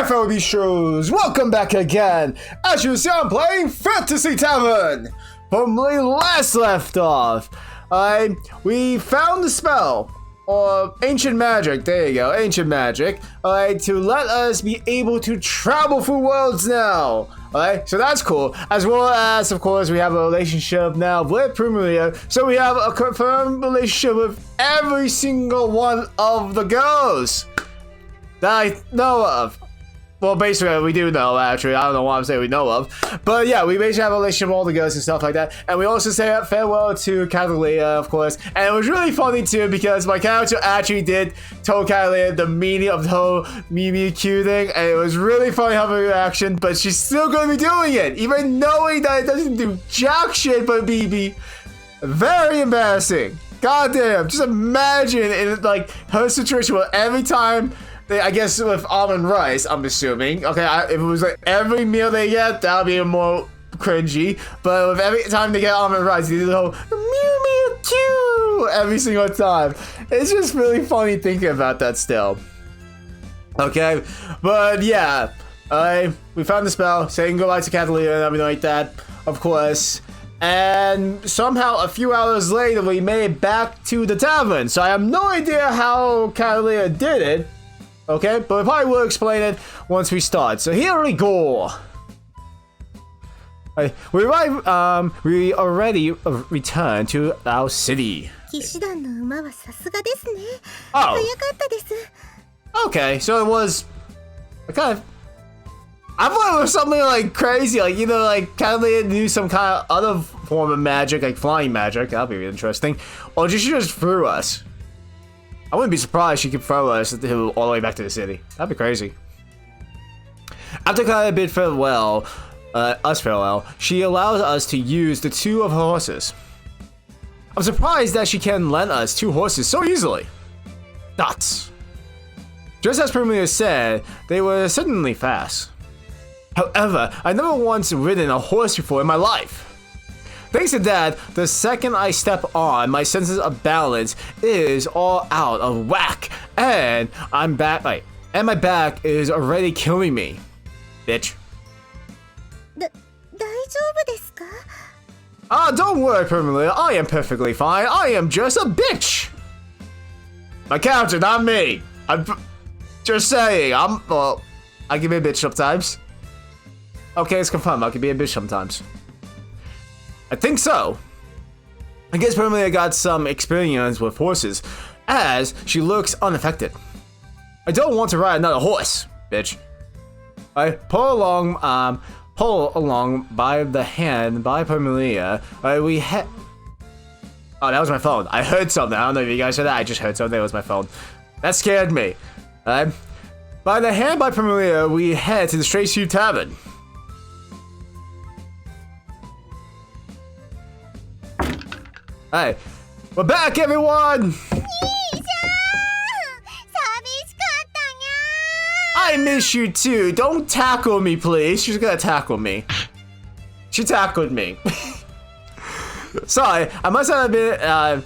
fellow Beastros, welcome back again. As you see, I'm playing Fantasy Tavern. From when we last left off, we found the spell, or ancient magic, there you go, ancient magic, to let us be able to travel through worlds now. So that's cool. As well as, of course, we have a relationship now with Primaria, so we have a confirmed relationship with every single one of the girls that I know of. Well, basically, we do know, actually. I don't know why I'm saying we know of. But yeah, we basically have a relationship with all the girls and stuff like that. And we also say farewell to Catalina, of course. And it was really funny, too, because my character actually did tell Catalina the meaning of the whole Mimikyu thing. And it was really funny having a reaction. But she's still going to be doing it. Even knowing that it doesn't do jack shit, but be very embarrassing. God damn. Just imagine in, like, her situation where every time... I guess with almond rice, I'm assuming. Okay, if it was like every meal they get, that would be more cringy. But with every time they get almond rice, they do the whole mew mew cue every single time. It's just really funny thinking about that still. Okay, but yeah, we found the spell, saying goodbye to Catalina and everything like that, of course. And somehow a few hours later, we made it back to the tavern. So I have no idea how Catalina did it. Okay, but we probably will explain it once we start. So here we go. We already returned to our city. Oh. Okay, so it was I thought it was something like crazy, like, you know, like Catalina knew some kind of other form of magic, like flying magic. That'd be really interesting. Or she just threw us. I wouldn't be surprised she could throw us all the way back to the city. That'd be crazy. After kind of bid farewell, she allows us to use the two of her horses. I'm surprised that she can lend us two horses so easily. Nuts. Just as Primaria said, they were certainly fast. However, I never once ridden a horse before in my life. Thanks to that, the second I step on, my senses of balance is all out of whack, and I'm back. And my back is already killing me, bitch. Don't worry, Primaria. I am perfectly fine. I am just a bitch. My character, not me. I'm just saying. I can be a bitch sometimes. Okay, it's confirmed. I can be a bitch sometimes. I think so. I guess Primaria got some experience with horses, as she looks unaffected. I don't want to ride another horse, bitch. I pull along by the hand by Primaria. Oh, that was my phone. I heard something. I don't know if you guys heard that. I just heard something. It was my phone. That scared me. By the hand by Primaria, we head to the Straight Shoe Tavern. Hey, we're back, everyone! I miss you too. Don't tackle me, please. She's gonna tackle me. She tackled me. Sorry, I must have been.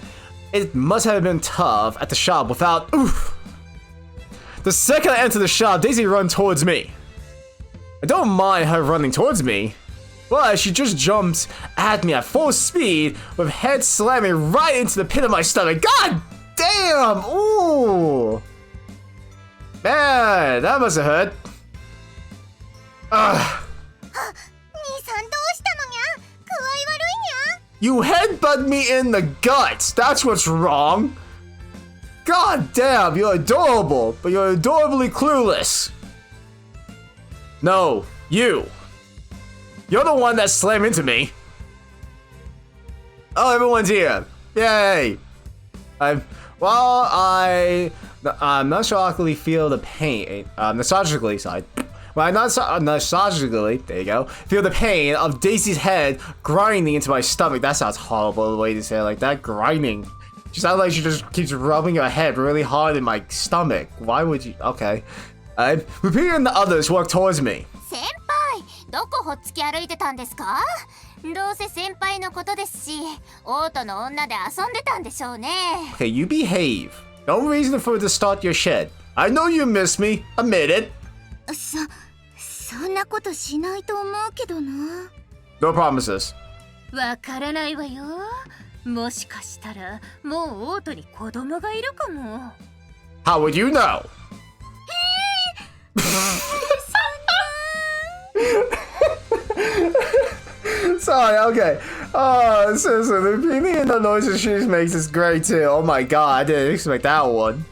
It must have been tough at the shop without. Oof. The second I enter the shop, Daisy runs towards me. I don't mind her running towards me. But she just jumps at me at full speed with head slamming right into the pit of my stomach. God damn! Ooh! Man, that must have hurt. Ugh. You headbutt me in the guts. That's what's wrong. God damn, you're adorable, but you're adorably clueless. No, you. You're the one that slammed into me. Oh, everyone's here. Yay. I nostalgically feel the pain. Nostalgically, sorry. Well, I nostalgically, there you go, feel the pain of Daisy's head grinding into my stomach. That sounds horrible, the way to say it like that. Grinding. She sounds like she just keeps rubbing her head really hard in my stomach. Why would you? Okay. Repeating and the others walk towards me. どこほっつき歩いてたんですか？どうせ先輩のことですし、オートの女で遊んでたんでしょうね。Okay, you behave. No reason for to start your shit. I know you miss me. Admit it. そんなことしないと思うけどな。 No promises. わからないわよ。もしかしたらもうオートに子供がいるかも。 How would you know? Sorry, okay. Oh, seriously, the beanie and the noises she makes is great too. Oh my god, I didn't expect that one.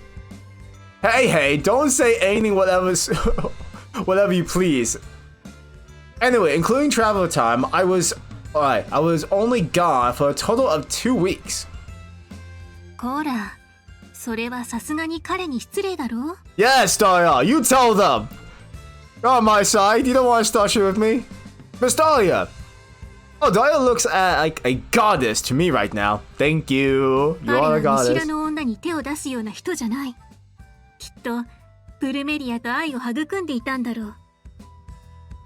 Hey, don't say anything whatever you please. Anyway, including travel time, I was only gone for a total of 2 weeks. こら、それはさすがに彼に失礼だろ。 Yes, Dahlia, you tell them. You're on my side. You don't want to start shit with me, Miss Dahlia. Oh, Dahlia looks like a goddess to me right now. Thank you. You are a 彼は見知 goddess. らぬ女に手を出すような人じゃない。きっとプルメリアと愛を育んでいたんだろう。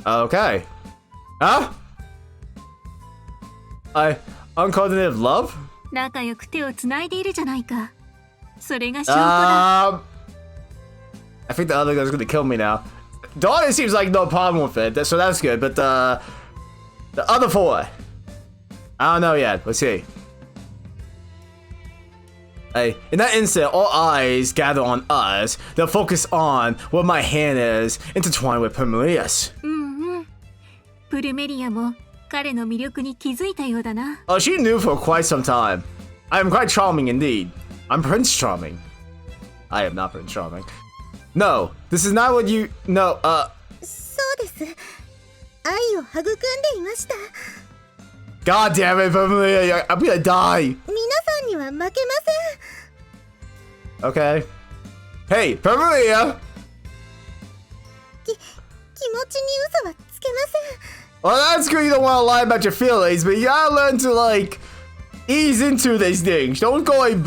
Okay. Huh? Uncoordinated love? 仲良く手をつないでいるじゃないか。それが証拠だ。I think the other guy's gonna kill me now. Dahlia seems like no problem with it, so that's good. But the other 4, I don't know yet. Let's see. Hey, in that instant, all eyes gather on us. They'll focus on what my hand is intertwined with Pamelia's. プルメリアも彼の魅力に気づいたようだな。 Oh, she knew for quite some time. I am quite charming indeed. I'm Prince Charming. I am not Prince Charming. No, this is not what you... No, そうです。愛を育んでいました。 God damn it, Pamelia, I'm gonna die. 皆さんには負けません。 Okay. Hey, Pamelia! 気持ちに嘘はつけません。 Well, that's good you don't want to lie about your feelings, but you gotta learn to, like, ease into these things. Don't go like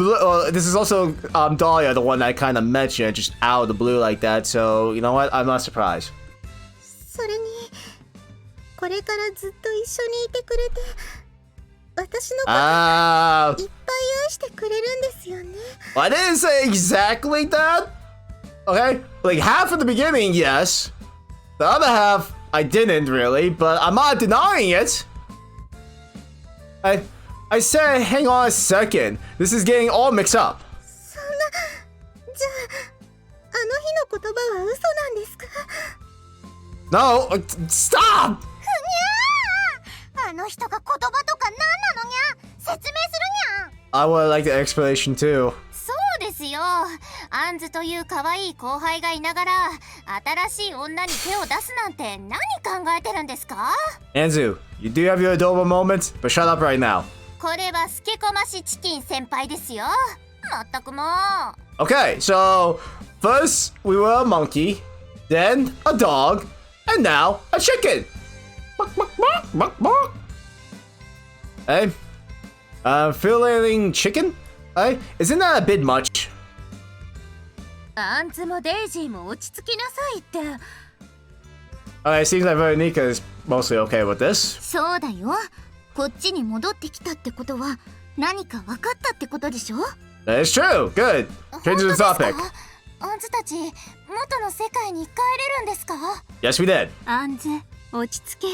this is also Dahlia, the one that kind of mentioned just out of the blue like that, so you know what? I'm not surprised. それにこれからずっと一緒にいてくれて私のこといっぱい愛してくれるんですよね。 I didn't say exactly that. Okay? Like half at the beginning, yes. The other half, I didn't really, but I'm not denying it. I said, hang on a second. This is getting all mixed up. そんな、じゃあ、あの日の言葉は嘘なんですか？ No, stop! ふにゃー！あの人が言葉とか何なのにゃ？説明するにゃ。 I would like the explanation too. そうですよ。アンズという可愛い後輩がいながら新しい女に手を出すなんて何考えてるんですか？ Anzu, you do have your adorable moments, but shut up right now. これはスケコマシチキン先輩ですよ。まったくもう。 Okay, so first we were a monkey, then a dog, and now a chicken. Hey, feeling chicken? Hey, isn't that a bit much? アンズもデイジーも落ち着きなさいって。 Okay, seems like Veronica is mostly okay with this. そうだよ。こっちに戻ってきたってことは何か分かったってことでしょ？ That is true. Good. Change the topic. アンズたち元の世界に帰れるんですか？ Yes, we did. アンズ、落ち着け。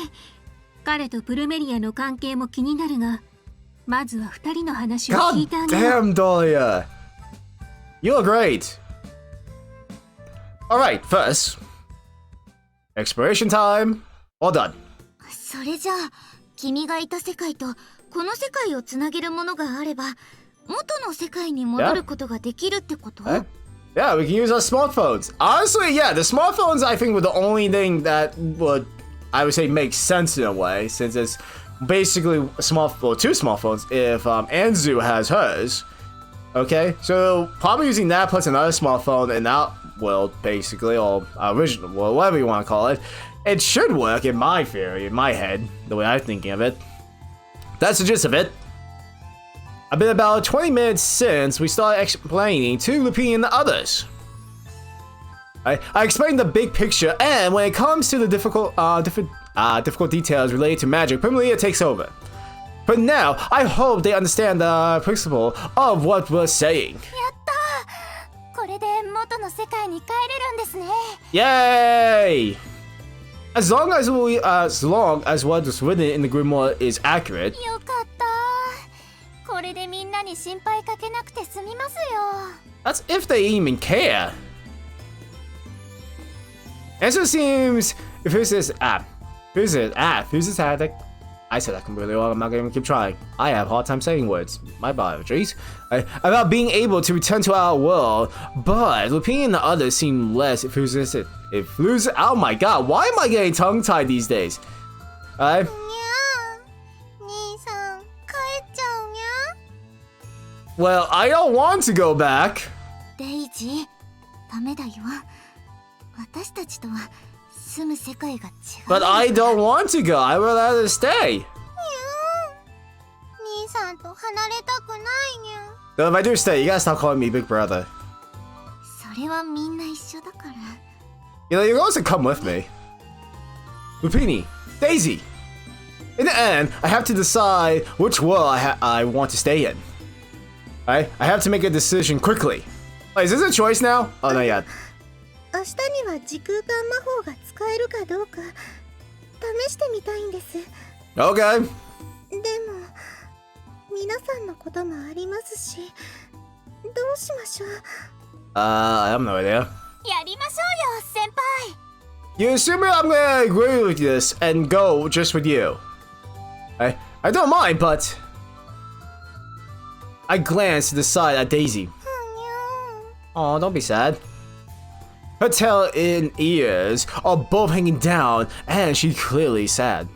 彼とプルメリアの関係も気になるが、まずは2人の話を聞い God てあげよう。 damn, Dahlia. You look great. Alright, first. Exploration time. All done. それじゃあ君がいた世界とこの世界をつなげるものがあれば元の世界に戻ることができるってこと？ Yeah, we can use our smartphones. Honestly, yeah, the smartphones I think were the only thing that would, I would say, make sense in a way, since it's basically a two smartphones if Anzu has hers. Okay, so probably using that plus another smartphone in that world, basically, or original world, whatever you want to call it. It should work in my theory, in my head, the way I'm thinking of it. That's the gist of it. I've been about 20 minutes since we started explaining to Lupin and the others. I explained the big picture, and when it comes to the difficult details related to magic, Pamela takes over. But now, I hope they understand the principle of what we're saying. やったー！これで物元の世界に帰れるんですね。 Yay! As long as what is written in the grimoire is accurate. よかった。これでみんなに心配かけなくて済みますよ。 That's if they even care. And so it seems if who's this tactic? I said that completely wrong. I'm not gonna keep trying. I have a hard time saying words. My apologies. About being able to return to our world, but Lupin and the others seem less enthusiastic. Oh my god, why am I getting tongue-tied these days? にゃー。兄さん、帰っちゃうにゃ。 Well, I don't want to go back. デイジー、ダメだよ。私たちとは住む世界が違う。 But I don't want to go. I would rather stay. 兄さんと離れたくないにゃ。 Though if I do stay, you gotta stop calling me big brother. それはみんな一緒だから。 You know, you're supposed to come with me. Lupini, Daisy. In the end, I have to decide which world I want to stay in. I have to make a decision quickly. Wait, is this a choice now? Oh, not yet. 明日には時空間魔法が使えるかどうか試してみたいんです。 Okay. でも皆さんのこともありますし、どうしましょう。 I have no idea. やりましょうよ、先輩。 You assume I'm gonna agree with this and go just with you. I don't mind, but I glance to the side at Daisy. Oh, don't be sad. Her tail and ears are both hanging down, and she's clearly sad.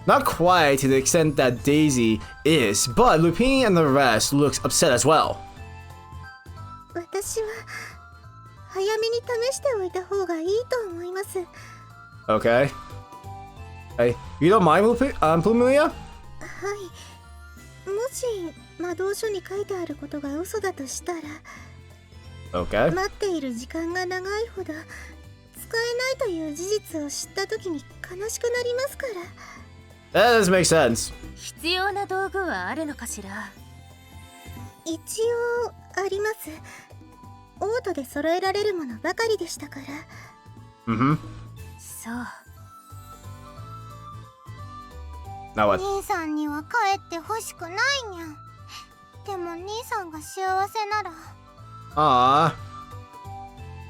Not quite to the extent that Daisy is, but Lupin and the rest looks upset as well. 私は早めに試しておいた方がいいと思います。 Okay. Hey, you don't mind, Plumelia? はい。もし魔導書に書いてあることが嘘だとしたら、 Okay. 待っている時間が長いほど使えないという事実を知った時に悲しくなりますから。 That does make sense. 必要な道具はあるのかしら。一応あります。オートで揃えられるものばかりでしたから。 Mm-hmm. そう。 Now what? 兄さんには帰ってほしくないにゃ。でも兄さんが幸せなら。 Aww.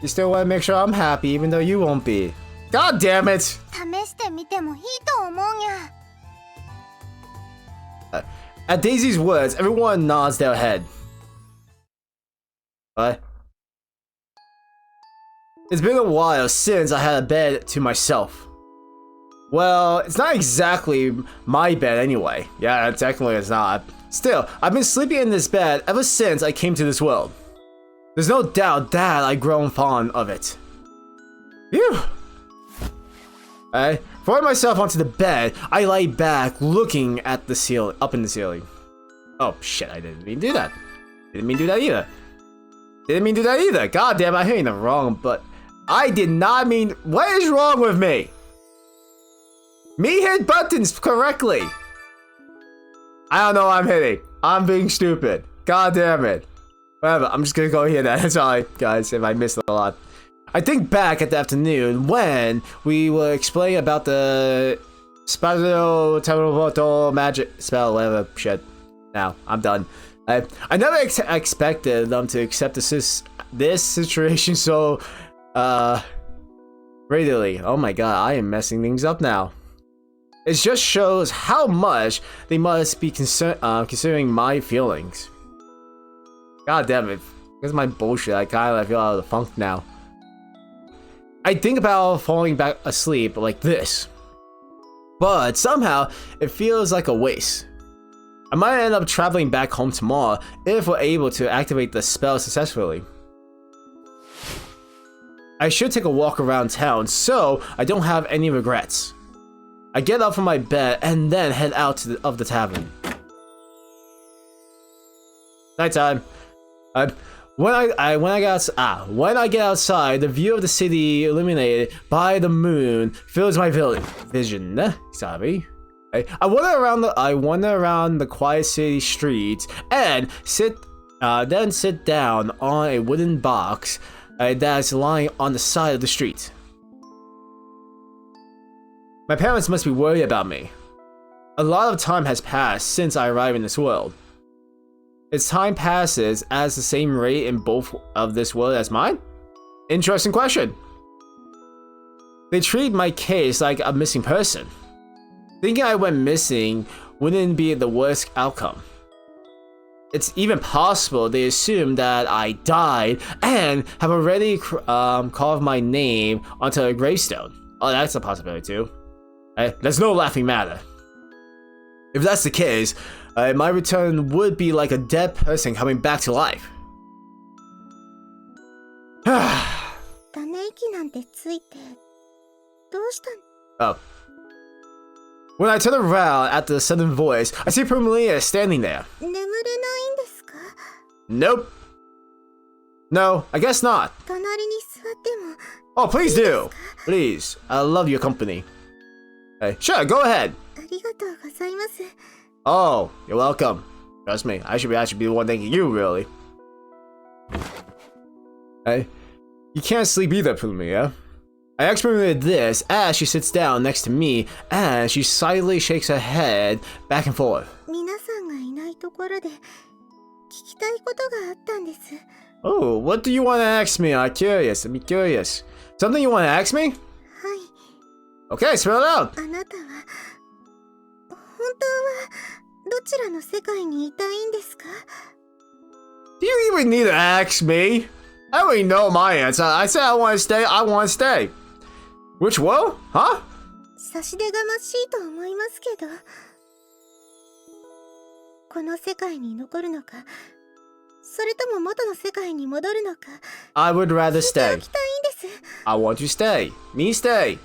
You still want to make sure I'm happy even though you won't be. God damn it! 試してみてもいいと思うにゃ。 At Daisy's words, everyone nods their head. What? It's been a while since I had a bed to myself. Well, it's not exactly my bed anyway. Yeah, technically it's not. Still, I've been sleeping in this bed ever since I came to this world. There's no doubt that I've grown fond of it. Phew! I throwing myself onto the bed, I lay back looking at the ceiling, up in the ceiling. Oh shit, I didn't mean to do that. Didn't mean to do that either. God damn, I'm hitting it wrong, but I did not mean. What is wrong with me? Me hit buttons correctly. I don't know what I'm hitting. I'm being stupid. God damn it. Whatever, I'm just gonna go here then. Sorry, guys, if I missed a lot. I think back at the afternoon when we were explaining about the Spazio Terremoto magic spell, whatever shit. Now, I'm done. I never expected them to accept this situation so, readily. Oh my god, I am messing things up now. It just shows how much they must be considering my feelings. God damn it. Because of my bullshit, I kind of feel out of the funk now. I think about falling back asleep like this. But somehow, it feels like a waste. I might end up traveling back home tomorrow if we're able to activate the spell successfully. I should take a walk around town so I don't have any regrets. I get up from my bed and then head out of the tavern. Nighttime. When I get outside, the view of the city illuminated by the moon fills my vision. Sorry. I wander around the quiet city streets and sit Then sit down on a wooden box that's lying on the side of the street. My parents must be worried about me. A lot of time has passed since I arrived in this world. Its time passes at the same rate in both of this world as mine? Interesting question. They treat my case like a missing person. Thinking I went missing wouldn't be the worst outcome. It's even possible they assume that I died and have already carved my name onto a gravestone. Oh, that's a possibility too. There's no laughing matter. If that's the case, my return would be like a dead person coming back to life. ため息なんてついてどうしたの Oh. When I turn around at the sudden voice, I see Pumelia standing there. 眠れないんですか Nope. No, I guess not. 隣に座っても Oh, please do. Please. I love your company. Hey, sure, go ahead. ありがとうございます Oh, you're welcome. Trust me, I should be the one thanking you, really. Hey, you can't sleep either, Pumelia. I experimented this as she sits down next to me and she silently shakes her head back and forth. 皆さんがいないところで聞きたいことがあったんです Oh, what do you want to ask me? I'm curious. Something you want to ask me? はい Okay, spell it out. あなたは本当はどちらの世界にいたいんですか Do you even need to ask me? I already know my answer. I said I want to stay. I want to stay. Which world? Huh? 差し出がましいと思いますけどこの世界に残るのかそれとも元の世界に戻るのか I would rather 聞いて stay. おきたいんです I want to stay. Me stay.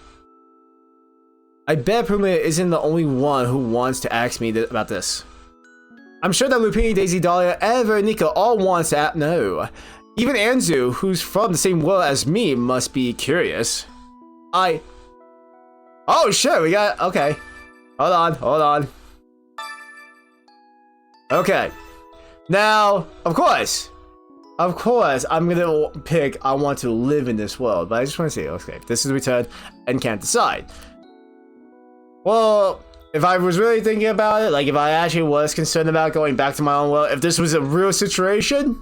I bet Pumelia isn't the only one who wants to ask me about this. I'm sure that Lupini, Daisy, Dahlia, and Veronica all want to know. Even Anzu, who's from the same world as me, must be curious. Oh shit, we got... Okay. Hold on. Okay. Now, of course, I'm gonna pick I want to live in this world, but I just want to see, okay, this is return and can't decide. Well, if I was really thinking about it, like if I actually was concerned about going back to my own world, if this was a real situation,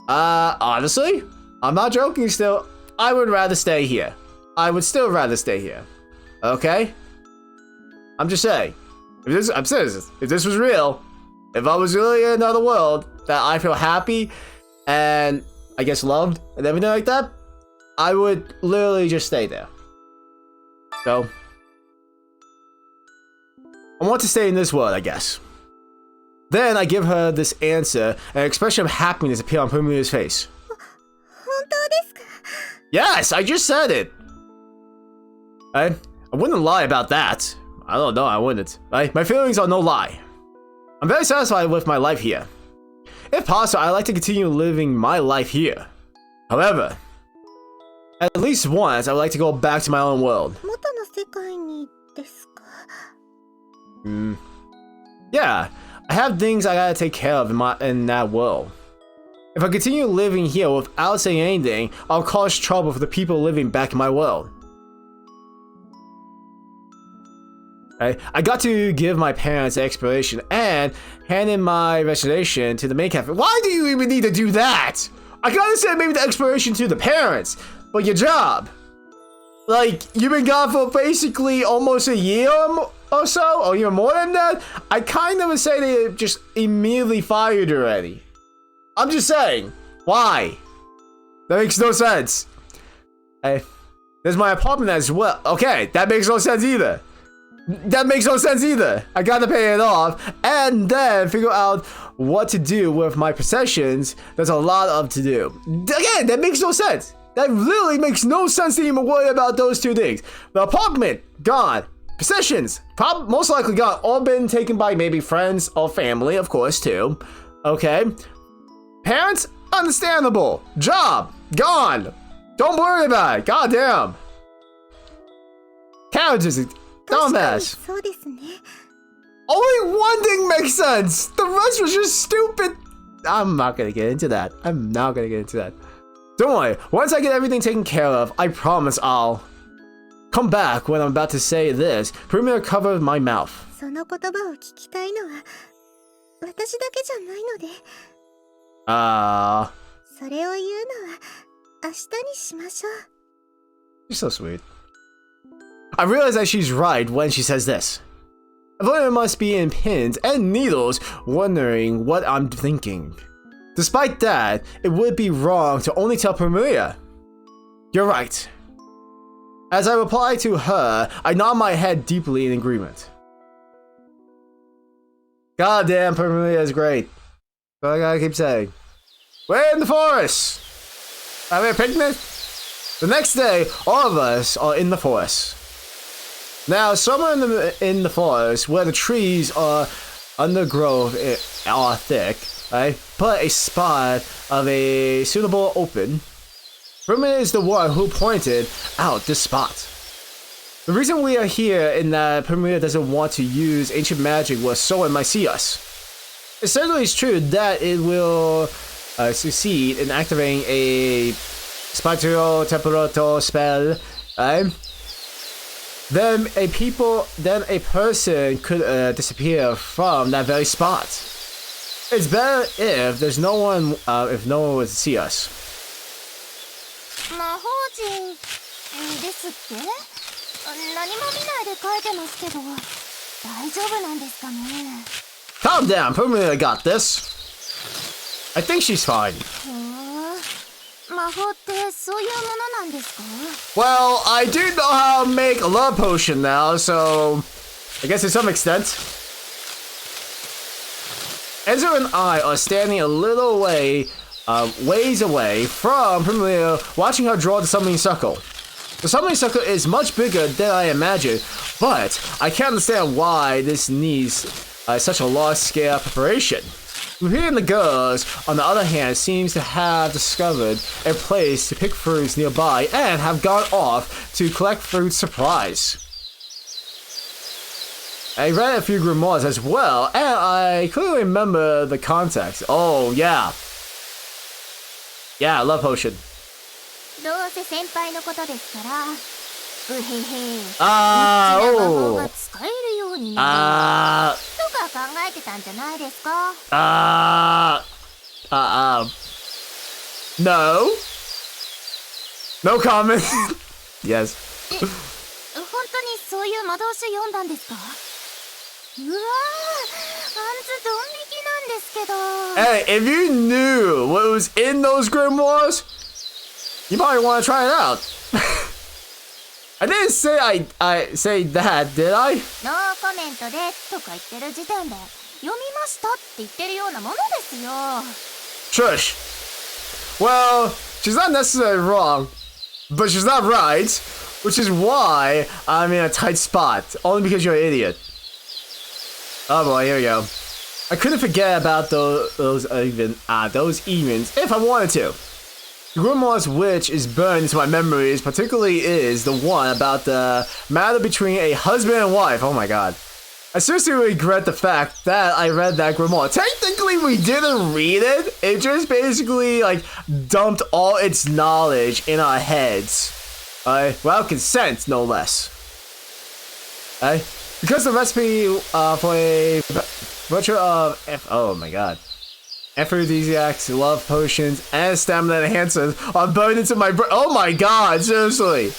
honestly, I'm not joking still, I would rather stay here. I would still rather stay here. Okay? I'm just saying. I'm serious. If this was real, if I was really in another world that I feel happy and I guess loved and everything like that, I would literally just stay there. So, I want to stay in this world, I guess. Then I give her this answer, and an expression of happiness appears on Pumelia's face. 本当ですか Yes, I just said it. I wouldn't lie about that. I don't know, I wouldn't. My feelings are no lie. I'm very satisfied with my life here. If possible, I'd like to continue living my life here. However, at least once, I would like to go back to my own world. 元の世界にですか Yeah, I have things I gotta take care of in that world. If I continue living here without saying anything, I'll cause trouble for the people living back in my world. I got to give my parents an explanation and hand in my resignation to the main cafe. Why do you even need to do that? I gotta send maybe the explanation to the parents, but your job. Like, you've been gone for basically almost a year or so, or even more than that. I kind of would say they just immediately fired already. I'm just saying, why? That makes no sense. Hey, there's my apartment as well. Okay, that makes no sense either. I gotta pay it off and then figure out what to do with my possessions. There's a lot of to do. Again, that makes no sense. That literally makes no sense to even worry about those two things. The apartment, gone. Possessions, most likely gone. All been taken by maybe friends or family, of course, too. Okay. Parents, understandable. Job, gone. Don't worry about it. Goddamn. Carriages, dumbass. そうですね Only one thing makes sense. The rest was just stupid. I'm not gonna get into that. I'm not gonna get into that. Don't worry. Once I get everything taken care of, I promise I'll come back when I'm about to say this. Premier covered my mouth. その言葉を聞きたいのは私だけじゃないので。それを言うのは明日にしましょう。She's so sweet. I realize that she's right when she says this. Avonia must be in pins and needles, wondering what I'm thinking. Despite that, it would be wrong to only tell Premilia. You're right. As I reply to her, I nod my head deeply in agreement. Goddamn, Premilia is great. But I gotta keep saying. We're in the forest! Having a picnic? The next day, all of us are in the forest. Now, somewhere in the forest, where the trees are undergrowth are thick, I put a spot of a suitable open. Premilia is the one who pointed out this spot. The reason we are here in that Premilia doesn't want to use ancient magic where someone might see us. It certainly is true that it will succeed in activating a Spatio Temperato spell. Then a person could disappear from that very spot. It's better if there's no one, if no one would see us. 魔法陣ですって？何も見ないで書いてますけど、大丈夫なんですかね？ Calm down, Premilia got this. I think she's fine. 魔法ってそういうものなんですか？ Well, I do know how to make a love potion now, so I guess to some extent. Enzo and I are standing a little ways away from Premilia, watching her draw the summoning circle. The summoning circle is much bigger than I imagined, but I can't understand why this needs such a large-scale preparation. Lucia and the girls, on the other hand, seems to have discovered a place to pick fruits nearby and have gone off to collect fruit surprise. I read a few grimoires as well, and I clearly remember the context. Oh, yeah. Yeah, love potion. どうせ先輩のことですから。うへへ。あー、ニッチな魔法が使えるようになる。とか考えてたんじゃないですか。No. No comment. Yes. 本当にそういう魔導書読んだんですか？うわー、あんずドン引きなんですけど。Hey, if you knew what was in those grimoires, you probably want to try it out. I didn't say I say that, did I? ノーコメントでとか言ってる時点で読みましたって言ってるようなものですよ。Shush. Well, she's not necessarily wrong, but she's not right, which is why I'm in a tight spot, only because you're an idiot. Oh boy, here we go. I couldn't forget about those evenings if I wanted to. The grimoires which is burned into my memories particularly is the one about the matter between a husband and wife. Oh my god. I seriously regret the fact that I read that grimoire. Technically, we didn't read it. It just basically, like, dumped all its knowledge in our heads. Without consent, no less. Because the recipe for a virtue of... oh my god. Aphrodisiacs, love potions, and stamina enhancers are burned into my brain. Oh my god, seriously.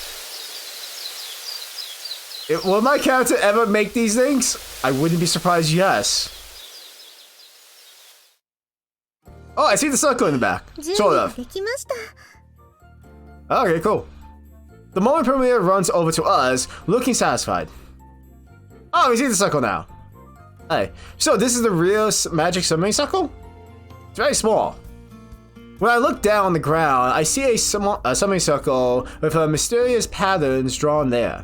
Will my character ever make these things? I wouldn't be surprised, yes. Oh, I see the circle in the back. Sort of. Okay, cool. The moment Premilia runs over to us, looking satisfied. Oh, we see the circle now. Hey, so this is the real magic summoning circle? It's very small. When I look down on the ground, I see a summoning circle with mysterious patterns drawn there.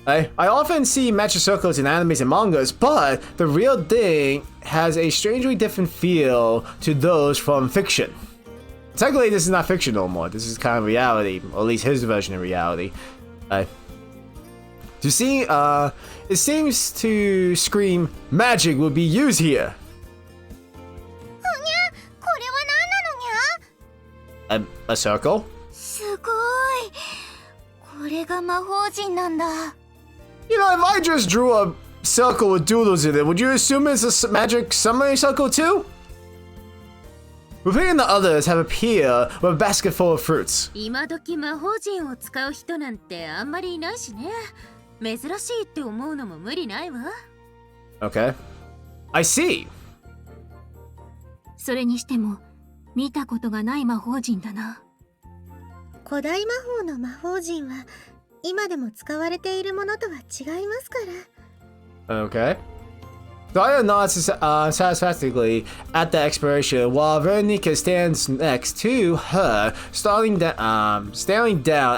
I often see magic circles in animes and mangas, but the real thing has a strangely different feel to those from fiction. Technically, this is not fiction no more. This is kind of reality, or at least his version of reality. To see, it seems to scream magic will be used here. A circle? すごい。これが魔法陣なんだ。You know, if I just drew a circle with doodles in it, would you assume it's a magic summoning circle too? Repeating the others have appeared with a basket full of fruits. 今時魔法陣を使う人なんてあんまりいないしね。珍しいって思うのも無理ないわ。Okay. I see. それにしても見たことがない魔法陣だな。古代魔法の魔法陣は今でも使われているものとは違いますから。Okay. Daya nods satisfactorily at the expiration while Veronica stands next to her, staring down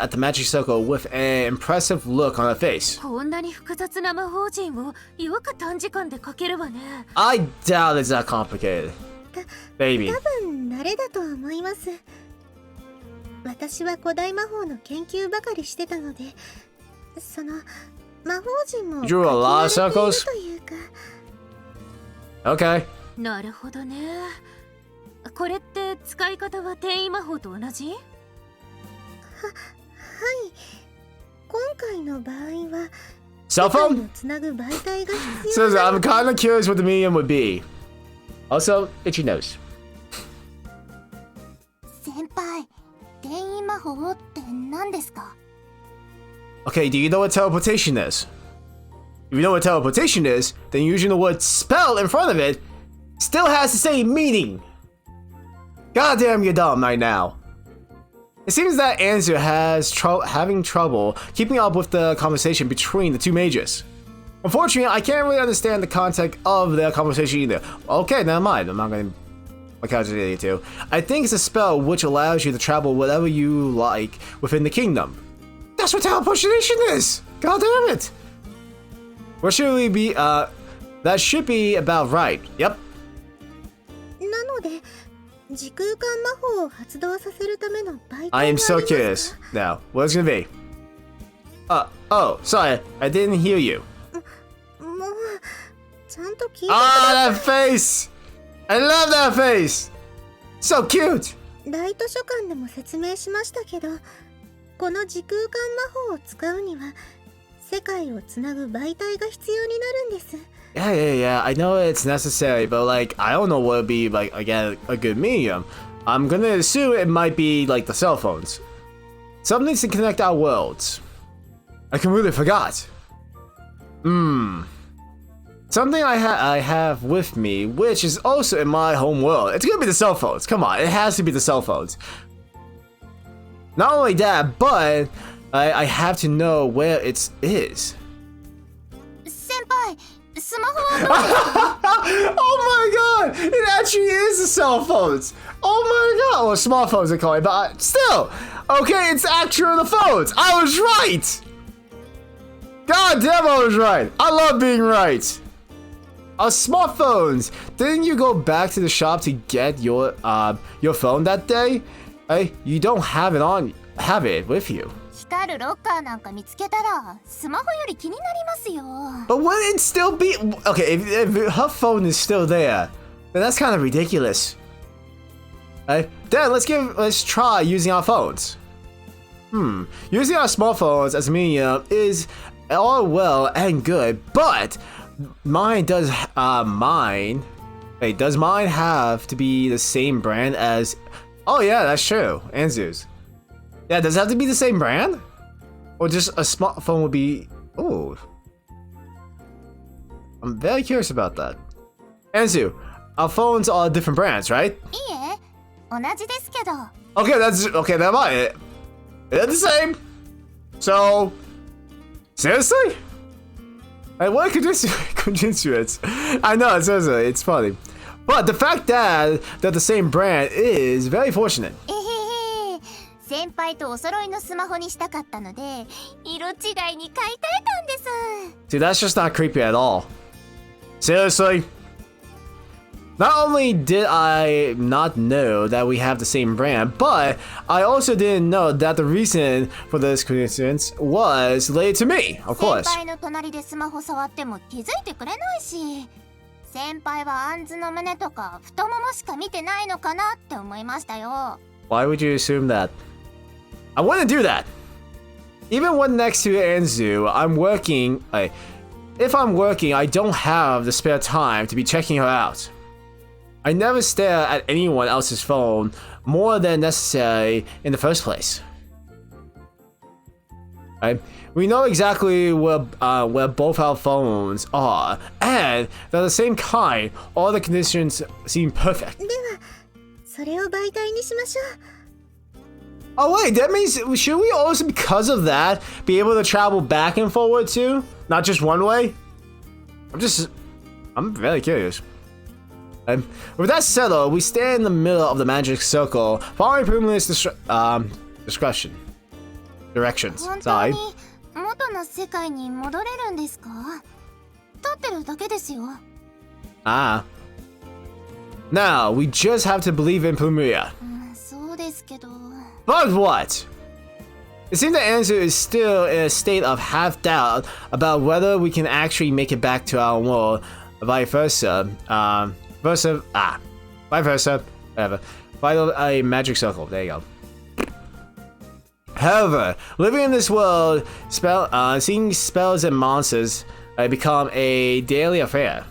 at the magic circle with an impressive look on her face. こんなに複雑な魔法陣をよく短時間で書けるわね。I doubt it's that complicated. Baby. 多分慣れだと思います。私は古代魔法の研究ばかりしてたので、その魔法陣も Drew a lot of circles? というか。Okay. なるほどね。これって使い方は転移魔法と同じ？はい。今回の場合は Cell phone? つなぐ媒体が必要。So I'm kind of curious what the medium would be. Also, itchy nose. 先輩、転移魔法って何ですか？ Okay, do you know what teleportation is? If you know what teleportation is, then using the word spell in front of it still has the same meaning. Goddamn, you're dumb right now. It seems that Anzu has having trouble keeping up with the conversation between the two mages. Unfortunately, I can't really understand the context of their conversation either. Okay, never mind. I'm not going to calculate it too. I think it's a spell which allows you to travel whatever you like within the kingdom. That's what teleportation is! God damn it! Where should we be? That should be about right. Yep. なので、時空間魔法を発動させるための媒体 I am が so ありますか？ curious. Now, what's it gonna be? Oh, sorry. I didn't hear you. もう、ちゃんと聞いてくだ Ah, さ that face! I love that face! So cute! い。ライト書簡でも説明しましたけど、この時空間魔法を使うには、世界をつなぐ媒体が必要になるんです。Yeah. I know it's necessary, but like, I don't know what would be like again a good medium. I'm gonna assume it might be like the cell phones. Something to connect our worlds. I completely forgot. Something I have with me, which is also in my home world. It's gonna be the cell phones. Come on, it has to be the cell phones. Not only that, but I have to know where it is. 先輩、スマホは Oh my god! It actually is the cell phones! Oh my god! Well, smartphones are calling, but still! Okay, it's actually the phones! I was right! God damn, I was right! I love being right! Smartphones! Didn't you go back to the shop to get your phone that day? Hey, you don't have it with you. 光るロッカーなんか見つけたら、スマホより気になりますよ。But would it still be okay if her phone is still there? Then that's kind of ridiculous. Then let's try using our phones. Using our smartphones as a medium is all well and good, but does mine have to be the same brand as? Oh yeah, that's true. Anzu's. Yeah, does it have to be the same brand? Or just a smartphone would be... Oh. I'm very curious about that. Anzu, our phones are different brands, right? いいえ、同じですけど。Okay, never mind. They're the same. So, seriously? What a coincidence. I know, seriously, it's funny. But the fact that they're the same brand is very fortunate. 先輩とお揃いのスマホにしたかったので、色違いに買い替えたんです。Dude, that's just not creepy at all. Seriously? Not only did I not know that we have the same brand, but I also didn't know that the reason for this coincidence was related to me, of course. 先輩の隣でスマホ触っても気づいてくれないし、先輩はアンズの胸とか太ももしか見てないのかなって思いましたよ。Why would you assume that? I wouldn't do that. Even when next to Anzu, I'm working. If I'm working, I don't have the spare time to be checking her out. I never stare at anyone else's phone more than necessary in the first place. We know exactly where both our phones are, and they're the same kind. All the conditions seem perfect. では、それを媒体にしましょう。 Oh wait, that means should we also, because of that, be able to travel back and forward too? Not just one way? I'm very curious. With that settled, we stand in the middle of the magic circle, following Pumila's directions. Sorry. 元の世界に戻れるんですか？立ってるだけですよ。Ah. Now, we just have to believe in Pumila. そうですけど。 But what? It seems the answer is still in a state of half-doubt about whether we can actually make it back to our world, vice versa. Vice versa. Whatever. Vital a magic circle. There you go. However, living in this world, seeing spells and monsters become a daily affair.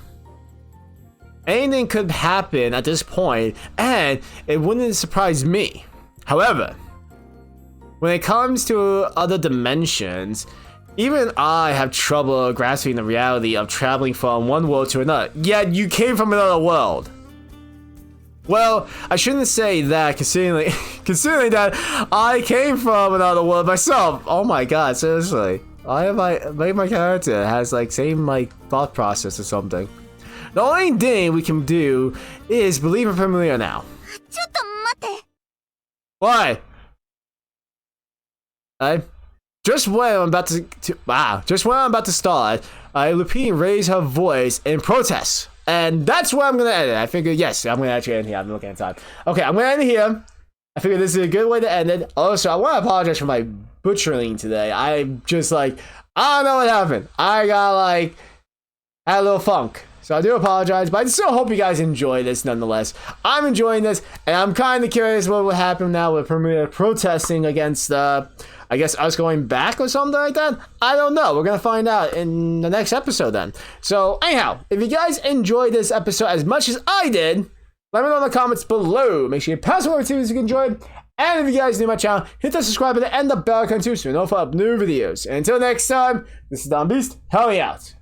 Anything could happen at this point, and it wouldn't surprise me. However, when it comes to other dimensions, even I have trouble grasping the reality of traveling from one world to another. Yet you came from another world. Well, I shouldn't say that considering that I came from another world myself. Oh my god, seriously. Maybe my character has like same like thought process or something. The only thing we can do is believe in Pumila now. ちょっと待って。 Why? Just when I'm about to start, Lupine raised her voice in protest. And that's where I'm gonna end it. I figured, yes, I'm gonna actually end here. I'm looking at time. Okay, I'm gonna end it here. I figured this is a good way to end it. Also, I want to apologize for my butchering today. I just like, I don't know what happened. I got had a little funk. So I do apologize, but I still hope you guys enjoy this nonetheless. I'm enjoying this, and I'm kind of curious what will happen now with Pumila protesting against, I guess, us going back or something like that. I don't know. We're going to find out in the next episode then. So anyhow, if you guys enjoyed this episode as much as I did, let me know in the comments below. Make sure you pass it over to if you enjoyed. And if you guys new to my channel, hit the subscribe button and the bell icon too so you know for new videos. And until next time, this is DomBeast. Help me out.